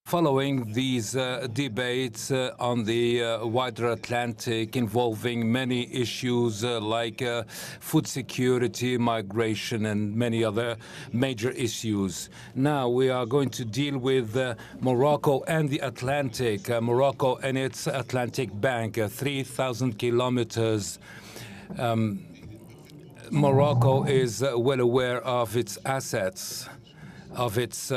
Following these debates on the wider Atlantic involving many issues like food security, migration, and many other major issues. Now we are going to deal with Morocco and the Atlantic. Morocco and its Atlantic Bank, 3,000 kilometers. Morocco is well aware of its assets, of its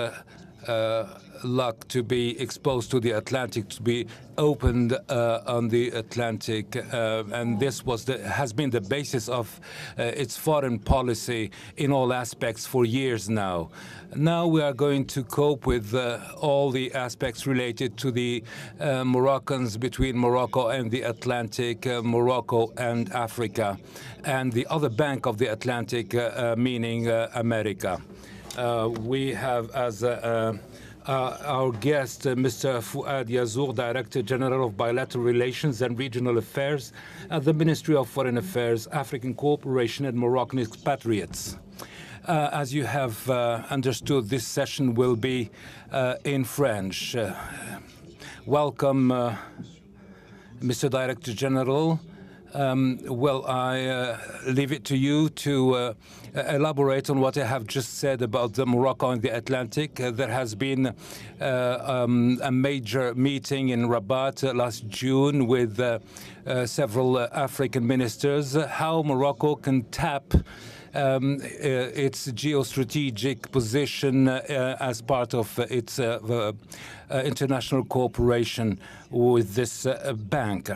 luck to be exposed to the Atlantic, to be opened on the Atlantic, and this has been the basis of its foreign policy in all aspects for years now. Now we are going to cope with all the aspects related to the Moroccans between Morocco and the Atlantic, Morocco and Africa, and the other bank of the Atlantic, meaning America. We have as our guest, Mr. Fouad Yazour, Director General of Bilateral Relations and Regional Affairs at the Ministry of Foreign Affairs, African Cooperation and Moroccan Expatriates. As you have understood, this session will be in French. Welcome, Mr. Director General. Well, I leave it to you to elaborate on what I have just said about Morocco and the Atlantic. There has been a major meeting in Rabat last June with several African ministers, how Morocco can tap its geostrategic position as part of its international cooperation with this bank.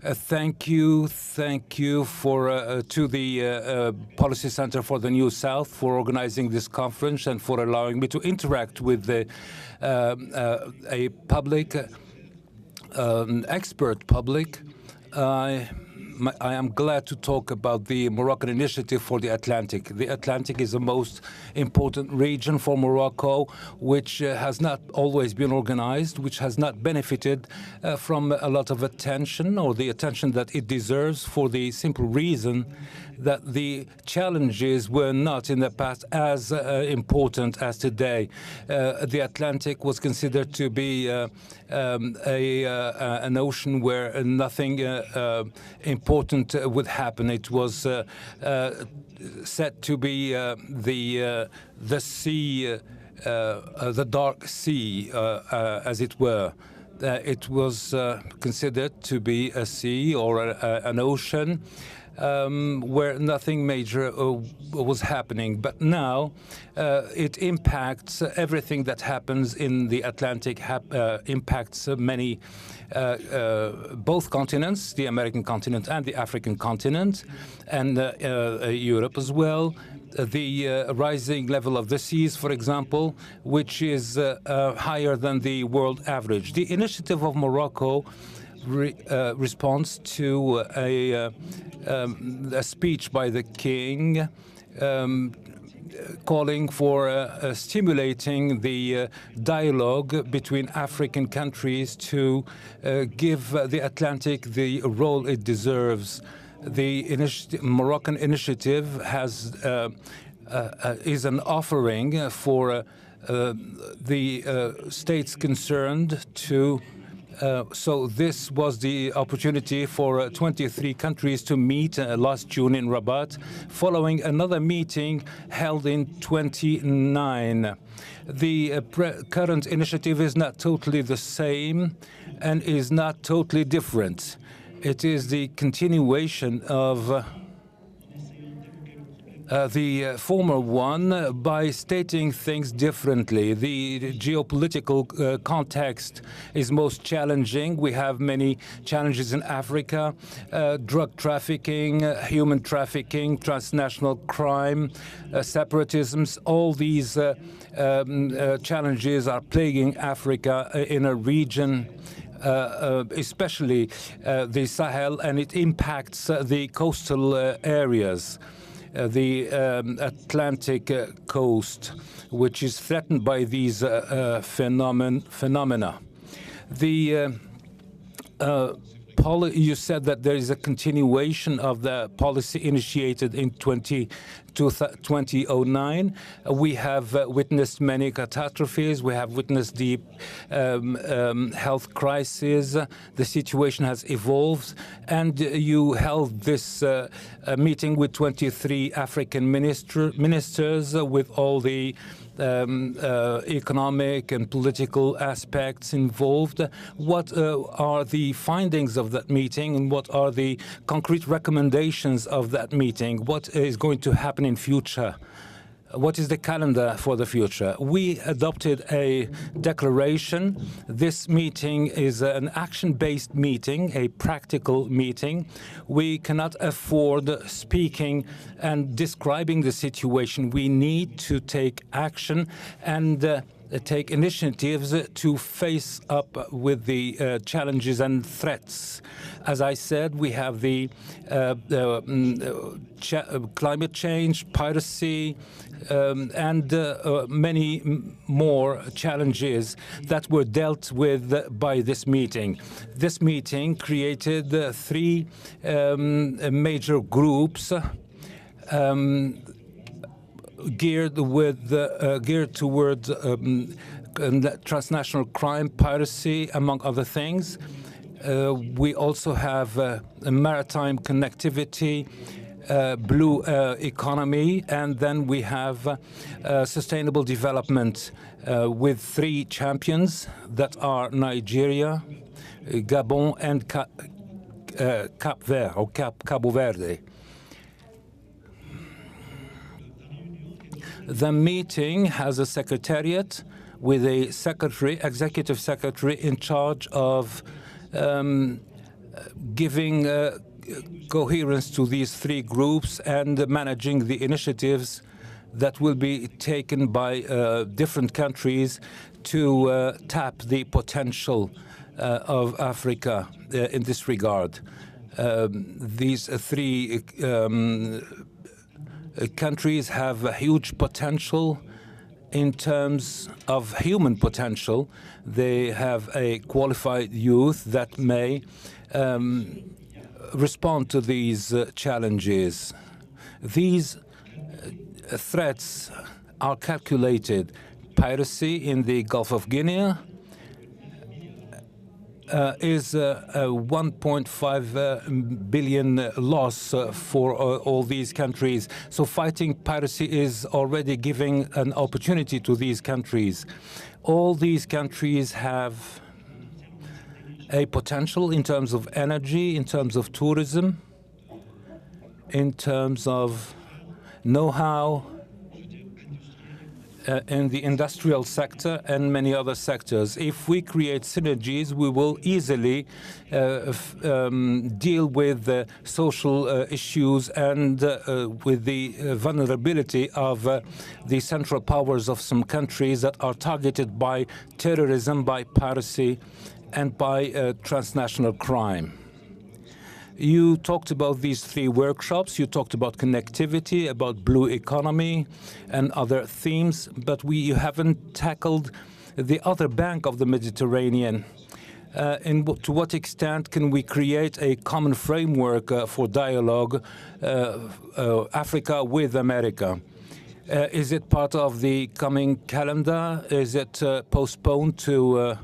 Thank you for to the Policy Center for the New South for organizing this conference and for allowing me to interact with a public, expert public. I am glad to talk about the Moroccan initiative for the Atlantic. The Atlantic is the most important region for Morocco, which has not always been organized, which has not benefited from a lot of attention, or the attention that it deserves, for the simple reason that the challenges were not in the past as important as today. The Atlantic was considered to be an ocean where nothing important would happen. It was said to be the sea, the dark sea, as it were. It was considered to be a sea or an ocean where nothing major was happening. But now it impacts everything that happens in the Atlantic, impacts many, both continents, the American continent and the African continent, and Europe as well. The rising level of the seas, for example, which is higher than the world average. The initiative of Morocco responds to a speech by the king calling for stimulating the dialogue between African countries to give the Atlantic the role it deserves. The Moroccan initiative is an offering for the states concerned to. So this was the opportunity for 23 countries to meet last June in Rabat, following another meeting held in 29. The current initiative is not totally the same and is not totally different. It is the continuation of the former one by stating things differently. The geopolitical context is most challenging. We have many challenges in Africa: drug trafficking, human trafficking, transnational crime, separatisms. All these challenges are plaguing Africa in a region, especially the Sahel, and it impacts the coastal areas. The Atlantic coast, which is threatened by these phenomena. The you said that there is a continuation of the policy initiated in 2009. We have witnessed many catastrophes. We have witnessed the health crisis. The situation has evolved. And you held this meeting with 23 African ministers with all the economic and political aspects involved. What are the findings of that meeting, and what are the concrete recommendations of that meeting? What is going to happen in future? What is the calendar for the future? We adopted a declaration. This meeting is an action-based meeting, a practical meeting. We cannot afford speaking and describing the situation. We need to take action and take initiatives to face up with the challenges and threats. As I said, we have the climate change, piracy, and many more challenges that were dealt with by this meeting. This meeting created three major groups geared towards transnational crime, piracy, among other things. We also have maritime connectivity, blue economy, and then we have sustainable development with three champions that are Nigeria, Gabon, and Cabo Verde. The meeting has a secretariat with a executive secretary in charge of giving coherence to these three groups and managing the initiatives that will be taken by different countries to tap the potential of Africa in this regard. These three countries have a huge potential in terms of human potential. They have a qualified youth that may respond to these challenges. These threats are calculated. Piracy in the Gulf of Guinea is a 1.5 billion loss for all these countries. So fighting piracy is already giving an opportunity to these countries. All these countries have a potential in terms of energy, in terms of tourism, in terms of know-how, in the industrial sector and many other sectors. If we create synergies, we will easily deal with social issues and with the vulnerability of the central powers of some countries that are targeted by terrorism, by piracy, and by transnational crime. You talked about these three workshops. You talked about connectivity, about blue economy, and other themes, but you haven't tackled the other bank of the Mediterranean. To what extent can we create a common framework for dialogue, Africa with America? Is it part of the coming calendar? Is it postponed to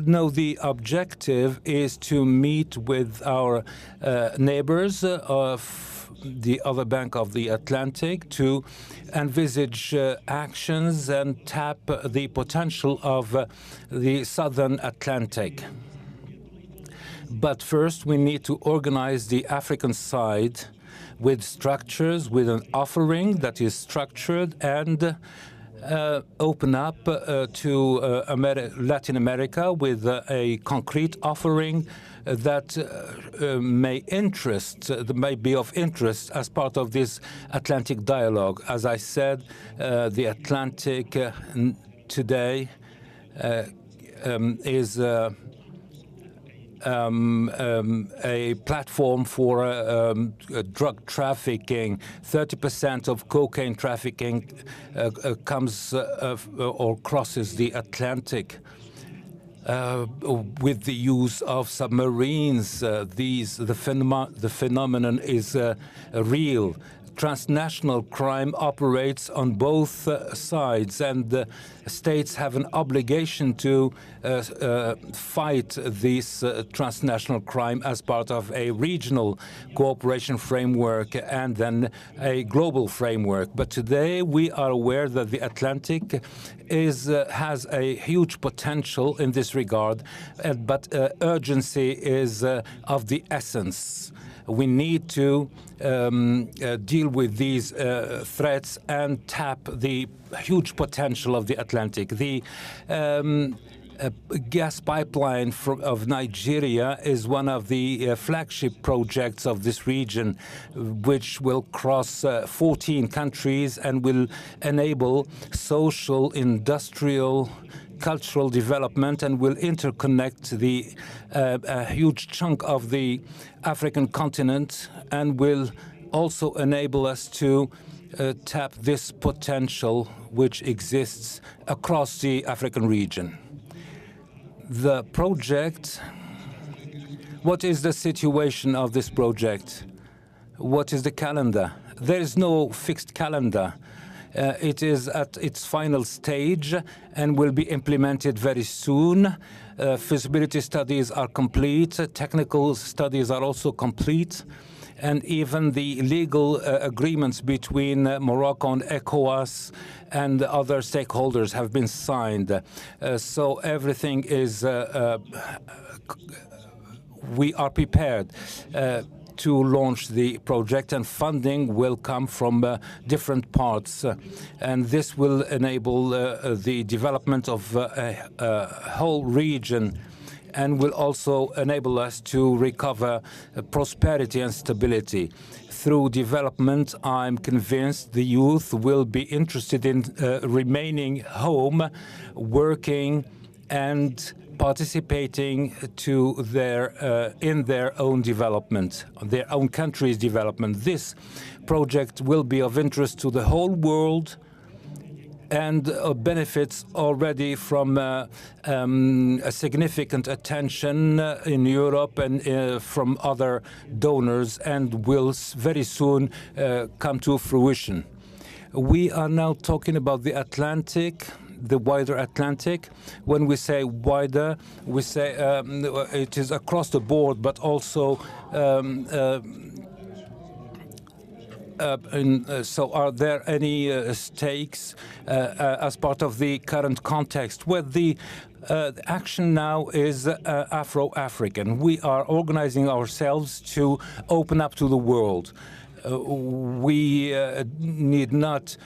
no, the objective is to meet with our neighbors of the other bank of the Atlantic to envisage actions and tap the potential of the southern Atlantic. But first, we need to organize the African side with structures, with an offering that is structured, and open up to Latin America with a concrete offering that may be of interest as part of this Atlantic dialogue. As I said, the Atlantic today is a platform for drug trafficking. 30% of cocaine trafficking comes or crosses the Atlantic. with the use of submarines. The phenomenon is real. Transnational crime operates on both sides, and states have an obligation to fight this transnational crime as part of a regional cooperation framework and then a global framework. But today we are aware that the Atlantic has a huge potential in this regard, but urgency is of the essence. We need to deal with these threats and tap the huge potential of the Atlantic. The gas pipeline of Nigeria is one of the flagship projects of this region, which will cross 14 countries and will enable social, industrial, cultural development, and will interconnect a huge chunk of the African continent, and will also enable us to tap this potential which exists across the African region. The project, what is the situation of this project? What is the calendar? There is no fixed calendar. It is at its final stage and will be implemented very soon. Feasibility studies are complete, technical studies are also complete, and even the legal agreements between Morocco and ECOWAS and other stakeholders have been signed. So everything is, we are prepared to launch the project, and funding will come from different parts. And this will enable the development of a whole region, and will also enable us to recover prosperity and stability. Through development, I'm convinced the youth will be interested in remaining home, working, and participating in their own development, their own country's development. This project will be of interest to the whole world and benefits already from a significant attention in Europe and from other donors, and will very soon come to fruition. We are now talking about the Atlantic, the wider Atlantic. When we say wider, we say it is across the board, but also so are there any stakes as part of the current context? Well, the action now is Afro-African. We are organizing ourselves to open up to the world. We need not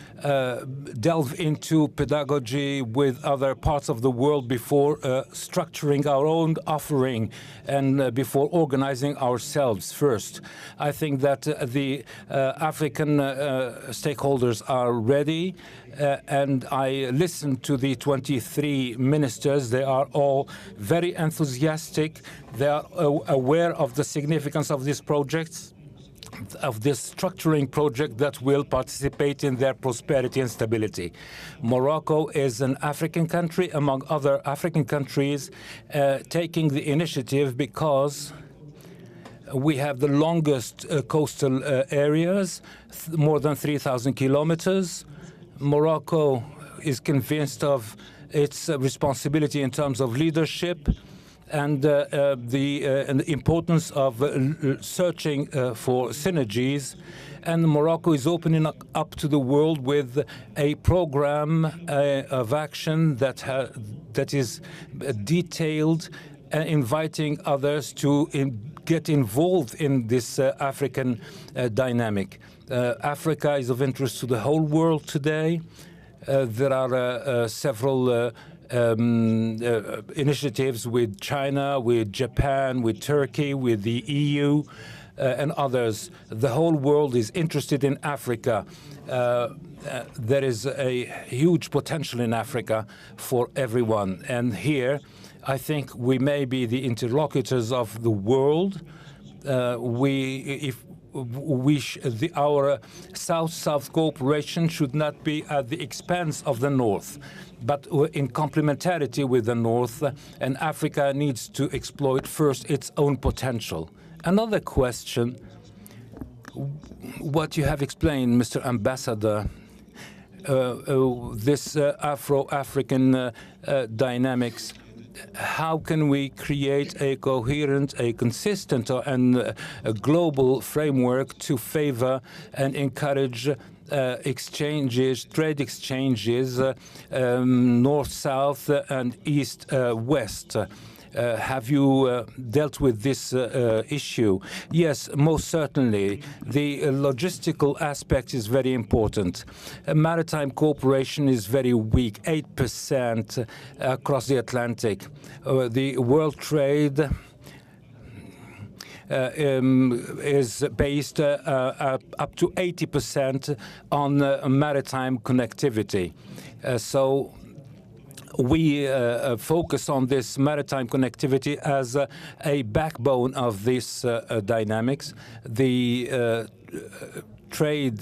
delve into pedagogy with other parts of the world before structuring our own offering and before organizing ourselves first. I think that the African stakeholders are ready, and I listened to the 23 ministers. They are all very enthusiastic. They are aware of the significance of these projects, of this structuring project that will participate in their prosperity and stability. Morocco is an African country among other African countries taking the initiative because we have the longest coastal areas, more than 3,000 kilometers. Morocco is convinced of its responsibility in terms of leadership and the importance of searching for synergies. And Morocco is opening up to the world with a program of action that is detailed, inviting others to get involved in this African dynamic. Africa is of interest to the whole world today. There are several initiatives with China, with Japan, with Turkey, with the EU, and others. The whole world is interested in Africa. There is a huge potential in Africa for everyone. And here, I think we may be the interlocutors of the world. our South-South cooperation should not be at the expense of the North, but in complementarity with the North, and Africa needs to exploit first its own potential. Another question, what you have explained, Mr. Ambassador, this Afro-African dynamics, how can we create a coherent, a consistent, and a global framework to favor and encourage exchanges, trade exchanges, north-south and east-west? Have you dealt with this issue? Yes, most certainly. The logistical aspect is very important. Maritime cooperation is very weak, 8% across the Atlantic. The world trade is based up to 80% on maritime connectivity. So we focus on this maritime connectivity as a backbone of this dynamics. The trade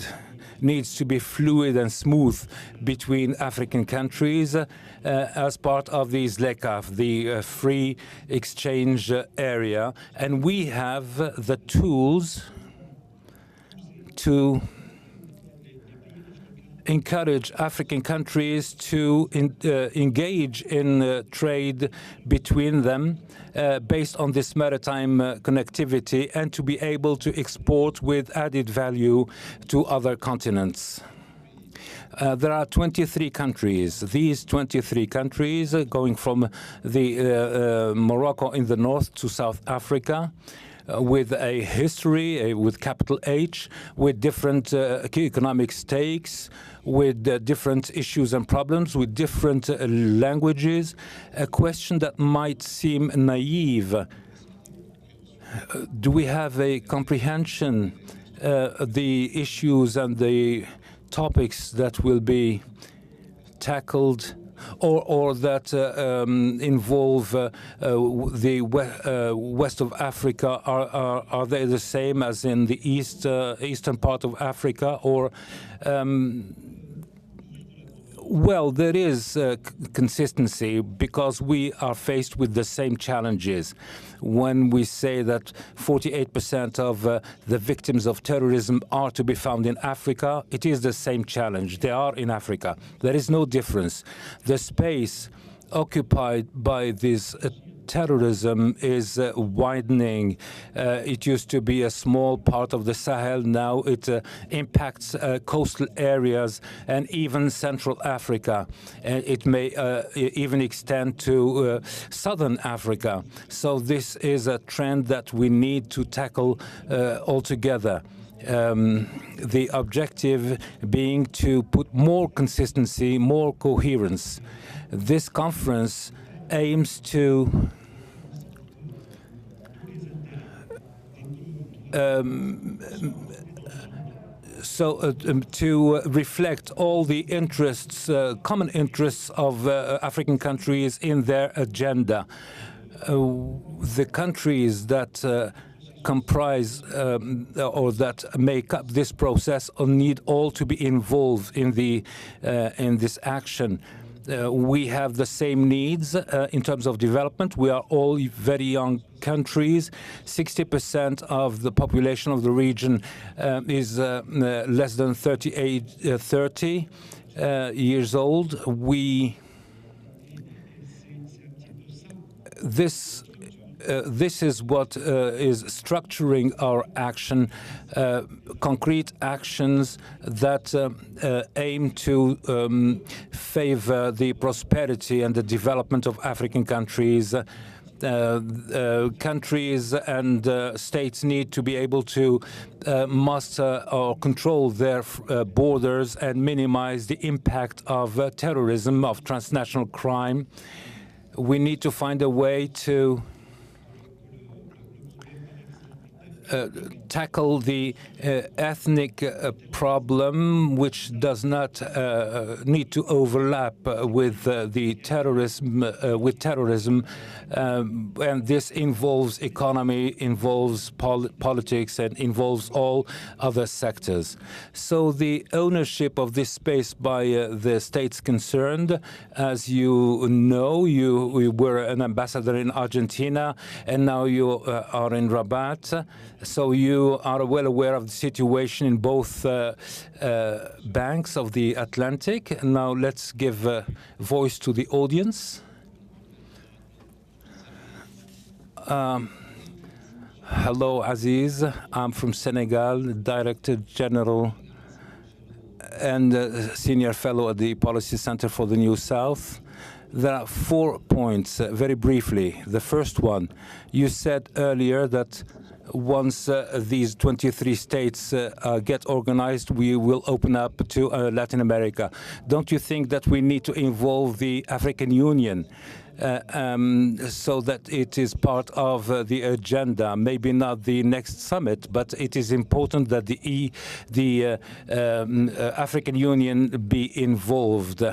needs to be fluid and smooth between African countries as part of the ZLECAf, the free exchange area. And we have the tools to encourage African countries to engage in trade between them based on this maritime connectivity, and to be able to export with added value to other continents. There are 23 countries. These 23 countries, going from the Morocco in the north to South Africa, with a history, with capital H, with different economic stakes, with different issues and problems, with different languages. A question that might seem naive. Do we have a comprehension the issues and the topics that will be tackled, or that involve the west of Africa? Are they the same as in the eastern part of Africa? Or well, there is consistency, because we are faced with the same challenges. When we say that 48% of the victims of terrorism are to be found in Africa, it is the same challenge. They are in Africa. There is no difference. The space occupied by this terrorism is widening. It used to be a small part of the Sahel. Now it impacts coastal areas and even Central Africa. It may even extend to Southern Africa. So this is a trend that we need to tackle altogether. The objective being to put more consistency, more coherence. This conference aims to to reflect all the interests, common interests of African countries in their agenda. The countries that comprise or that make up this process need all to be involved in this action. We have the same needs in terms of development. We are all very young countries. 60% of the population of the region is less than 30 years old. This is what is structuring our action, concrete actions that aim to favor the prosperity and the development of African countries. Countries and states need to be able to master or control their borders and minimize the impact of terrorism, of transnational crime. We need to find a way to tackle the ethnic problem, which does not need to overlap with the terrorism, and this involves economy, involves politics, and involves all other sectors. So the ownership of this space by the states concerned, as you know, you were an ambassador in Argentina, and now you are in Rabat. So you are well aware of the situation in both banks of the Atlantic. Now let's give voice to the audience. Hello, Aziz. I'm from Senegal, Director General and Senior Fellow at the Policy Center for the New South. There are 4 points, very briefly. The first one, you said earlier that once these 23 states get organized, we will open up to Latin America. Don't you think that we need to involve the African Union so that it is part of the agenda? Maybe not the next summit, but it is important that the African Union be involved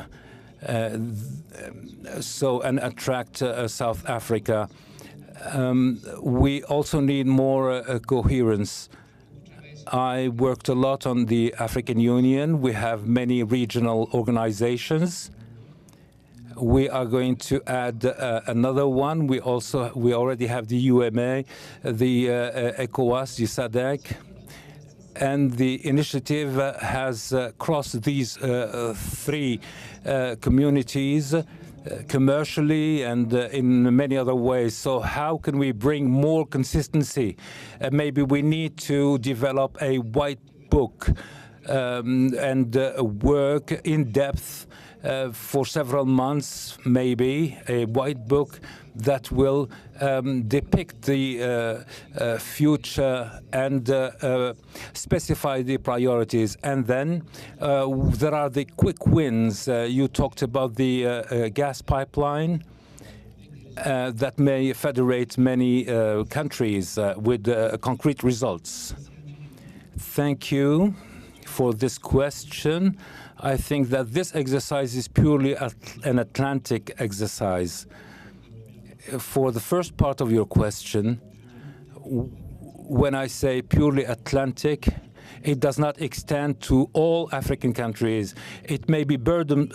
and attract South Africa. We also need more coherence. I worked a lot on the African Union. We have many regional organizations. We are going to add another one. We already have the UMA, the ECOWAS, the SADC, and the initiative has crossed these 3 communities commercially and in many other ways. So how can we bring more consistency? Maybe we need to develop a white book and work in depth for several months, maybe, a white book that will depict the future and specify the priorities. And then there are the quick wins. You talked about the gas pipeline that may federate many countries with concrete results. Thank you for this question. I think that this exercise is purely an Atlantic exercise. For the first part of your question, when I say purely Atlantic, it does not extend to all African countries. It may be burdensome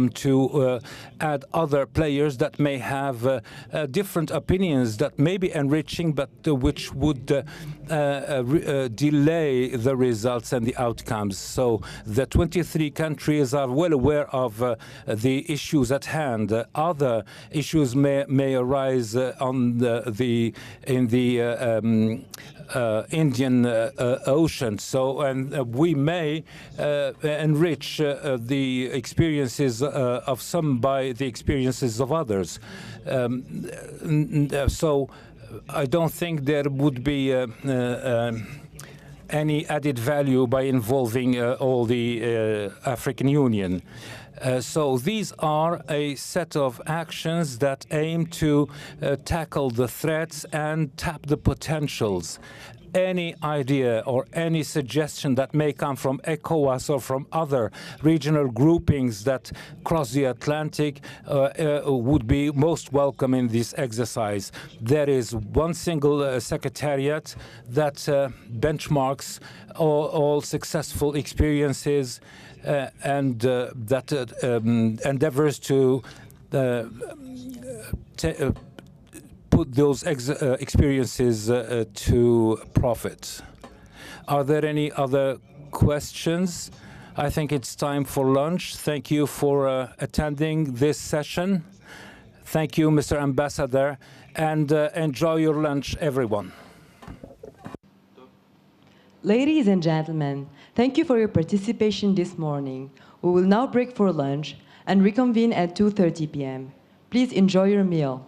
to add other players that may have different opinions that may be enriching, but which would delay the results and the outcomes. So the 23 countries are well aware of the issues at hand. Other issues may arise in the Indian Ocean. So, and we may enrich the experiences of some by the experiences of others. So I don't think there would be any added value by involving all the African Union. So these are a set of actions that aim to tackle the threats and tap the potentials. Any idea or any suggestion that may come from ECOWAS or from other regional groupings that cross the Atlantic would be most welcome in this exercise. There is one single secretariat that benchmarks all successful experiences and that endeavors to put those experiences to profit. Are there any other questions? I think it's time for lunch. Thank you for attending this session. Thank you, Mr. Ambassador, and enjoy your lunch, everyone. Ladies and gentlemen, thank you for your participation this morning. We will now break for lunch and reconvene at 2:30 p.m. Please enjoy your meal.